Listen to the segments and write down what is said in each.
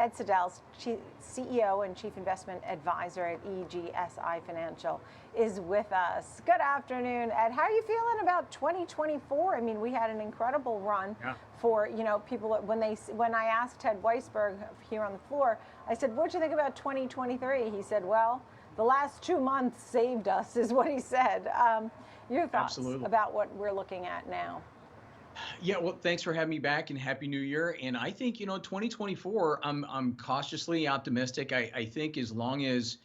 Ed Siddell, CEO and Chief Investment Advisor at EGSI Financial, is with us. Good afternoon, Ed. How are you feeling about 2024? I mean, we had an incredible run for, people. When I asked Ted Weisberg here on the floor, I said, "What'd you think about 2023?" He said, "Well, the last 2 months saved us," is what he said. Your thoughts about what we're looking at now? Yeah, well, thanks for having me back and Happy New Year. And I think, 2024, I'm cautiously optimistic. I think as long as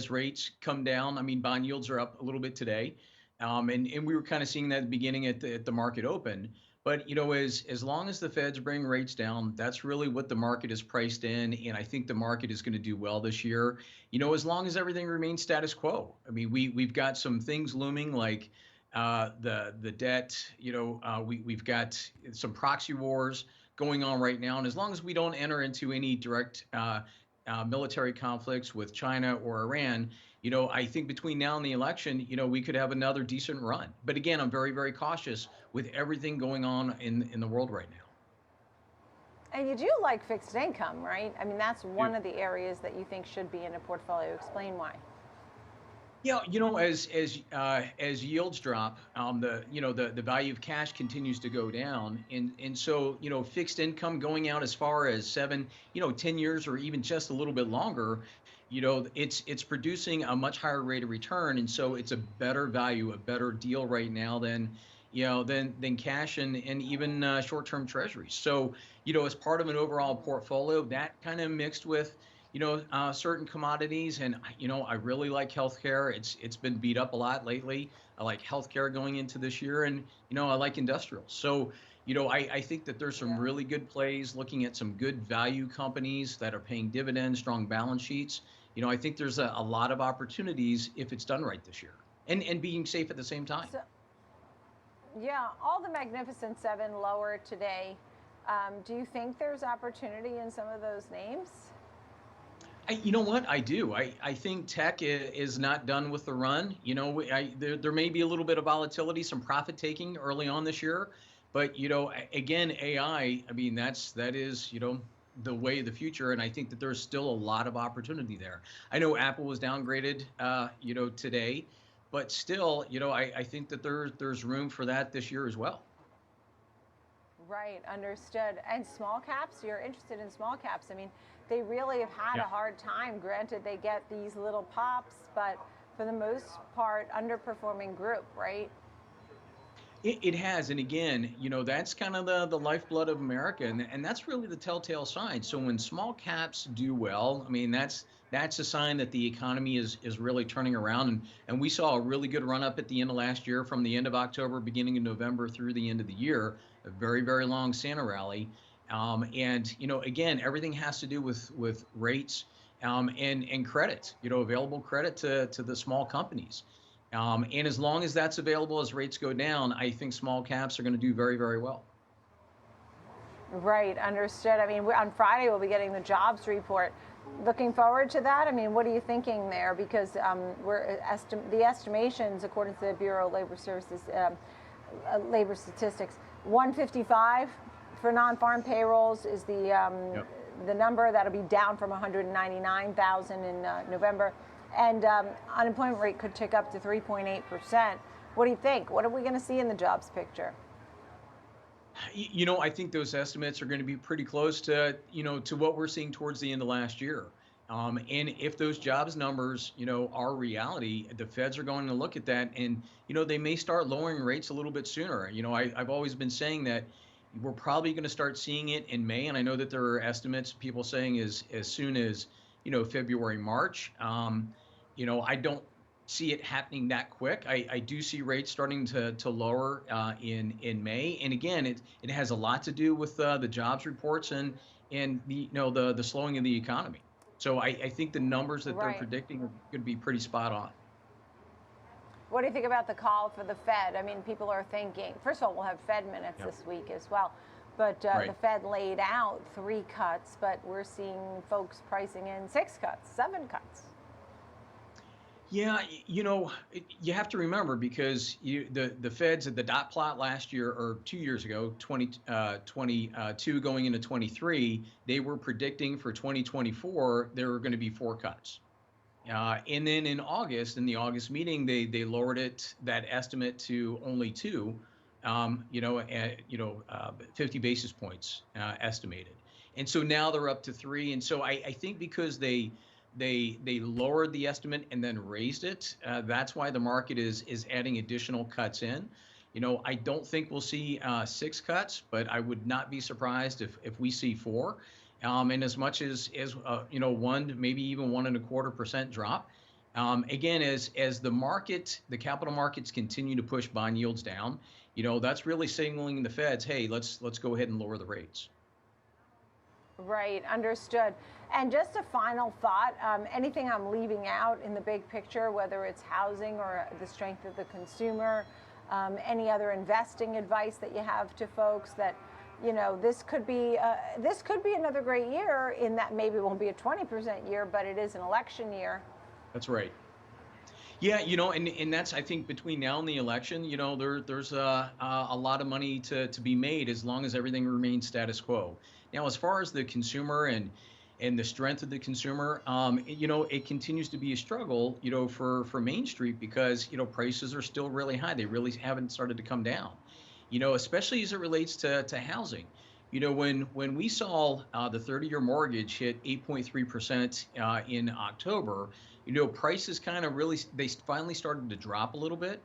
rates come down, I mean, bond yields are up a little bit today. And we were kind of seeing that at the beginning at the market open. But, as long as the Feds bring rates down, that's really what the market is priced in. And I think the market is going to do well this year, as long as everything remains status quo. I mean, we've got some things looming like the debt, we've got some proxy wars going on right now. And as long as we don't enter into any direct military conflicts with China or Iran, I think between now and the election, we could have another decent run. But again, I'm very, very cautious with everything going on in the world right now. And you do like fixed income, right? I mean, that's one of the areas that you think should be in a portfolio. Explain why. Yeah, as yields drop, the value of cash continues to go down, and so fixed income going out as far as 7, 10 years, or even just a little bit longer, it's producing a much higher rate of return, and so it's a better value, a better deal right now than cash and even short-term treasuries. So as part of an overall portfolio, that kind of mixed with certain commodities. And, I really like healthcare. It's been beat up a lot lately. I like healthcare going into this year, and, I like industrials. So, I think that there's some really good plays looking at some good value companies that are paying dividends, strong balance sheets. I think there's a lot of opportunities if it's done right this year and being safe at the same time. So, yeah, all the Magnificent Seven lower today. Do you think there's opportunity in some of those names? You know what? I do. I think tech is not done with the run. There may be a little bit of volatility, some profit taking early on this year, but again, AI. I mean, that is the way of the future, and I think that there's still a lot of opportunity there. I know Apple was downgraded, today, but still, I think that there's room for that this year as well. Right, understood. And small caps, you're interested in small caps. I mean, they really have had a hard time. Granted, they get these little pops, but for the most part, underperforming group, right? It has, and again, that's kind of the lifeblood of America, and that's really the telltale sign. So when small caps do well, I mean, that's a sign that the economy is really turning around, and we saw a really good run up at the end of last year, from the end of October, beginning of November through the end of the year, a very, very long Santa rally. And again, everything has to do with rates, and credit, available credit to the small companies. And as long as that's available as rates go down, I think small caps are going to do very, very well. Right, understood. I mean, on Friday, we'll be getting the jobs report. Looking forward to that. I mean, what are you thinking there? Because the estimations, according to the Bureau of Labor Services, labor statistics, 155 for non-farm payrolls is the number. That'll be down from 199,000 in November. And unemployment rate could tick up to 3.8%. What do you think? What are we going to see in the jobs picture? I think those estimates are going to be pretty close to what we're seeing towards the end of last year. And if those jobs numbers, are reality, the Feds are going to look at that, and, they may start lowering rates a little bit sooner. I've always been saying that we're probably going to start seeing it in May. And I know that there are estimates, people saying as soon as, February, March. I don't see it happening that quick. I do see rates starting to lower in May. And again, it has a lot to do with the jobs reports and the slowing of the economy. So I think the numbers that they're predicting are going to be pretty spot on. What do you think about the call for the Fed? I mean, people are thinking, first of all, we'll have Fed minutes this week as well. But the Fed laid out 3 cuts, but we're seeing folks pricing in 6 cuts, 7 cuts. Yeah, you have to remember because the Feds at the dot plot last year or 2 years ago, 22 going into 23, they were predicting for 2024 there were going to be four cuts. And then in August, in the August meeting, they lowered that estimate to only two, 50 basis points estimated, and so now they're up to three. And so I think because they lowered the estimate and then raised it, that's why the market is adding additional cuts in. I don't think we'll see six cuts, but I would not be surprised if we see four. And as much as one, maybe even 1.25% drop. Again, as the capital markets continue to push bond yields down, that's really signaling the Feds, hey, let's go ahead and lower the rates. Right, understood. And just a final thought, anything I'm leaving out in the big picture, whether it's housing or the strength of the consumer, any other investing advice that you have to folks that, this could be another great year in that maybe it won't be a 20% year, but it is an election year. That's right. Yeah, and that's, I think, between now and the election, there's a lot of money to be made as long as everything remains status quo. Now, as far as the consumer and the strength of the consumer, it continues to be a struggle, for Main Street because, prices are still really high. They really haven't started to come down, especially as it relates to housing. When we saw the 30-year mortgage hit 8.3% in October, prices kind of really, they finally started to drop a little bit.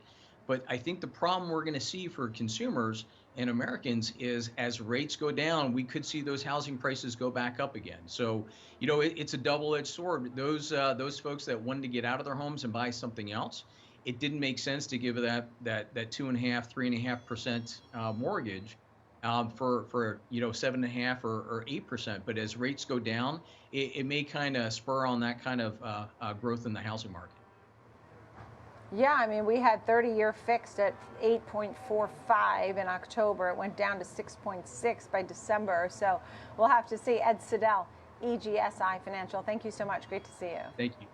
But I think the problem we're going to see for consumers and Americans is as rates go down, we could see those housing prices go back up again. So, it's a double-edged sword. Those folks that wanted to get out of their homes and buy something else, it didn't make sense to give that 2.5, 3.5% mortgage for 7.5 or 8%. But as rates go down, it may kind of spur on that kind of growth in the housing market. Yeah, I mean, we had 30-year fixed at 8.45 in October. It went down to 6.6 by December. So we'll have to see. Ed Siddell, EGSI Financial. Thank you so much. Great to see you. Thank you.